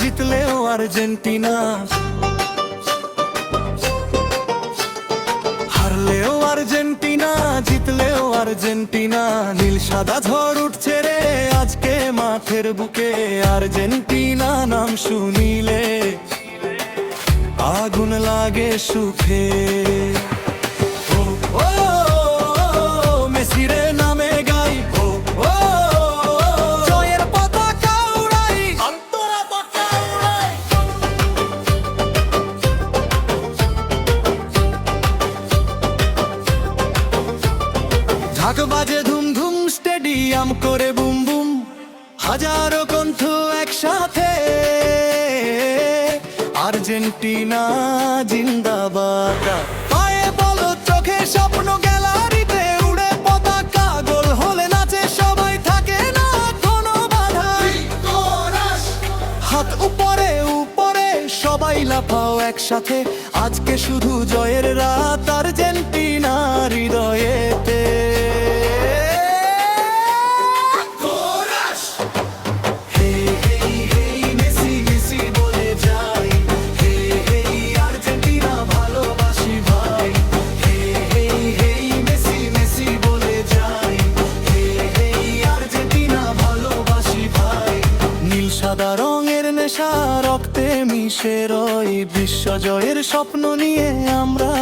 জিতলেও Argentina, হারলেও Argentina, জিতলেও Argentina. নীল সাদা ঝড় উঠছে রে আজকে মাঠের বুকে, আর্জেন্টিনা নাম শুনিলে আগুন লাগে সুখে। ও ও মেসি রে নামে গাই, ও ও জয়ের পতাকা উড়াই, অন্তরা পতাকা উড়াই। ঢাক বাজে ধুম ধুম, স্টেডিয়াম করে বুম বুম, হাজারো কণ্ঠ একসাথে, আর্জেন্টিনা জিন্দাবাদ। পায়ে বলো চোখে স্বপ্ন, গ্যালারিতে উড়ে পতাকা, গোল হলে নাচে সবাই, থাকে না কোনো বাধা। হাত উপরে উপরে সবাই লাফাও একসাথে, আজকে শুধু জয়ের রাত আর্জেন্টিনার হৃদয়েতে। সাদা রঙের নেশা রক্তে মিশে রই, বিশ্ব জয়ের স্বপ্ন নিয়ে আমরা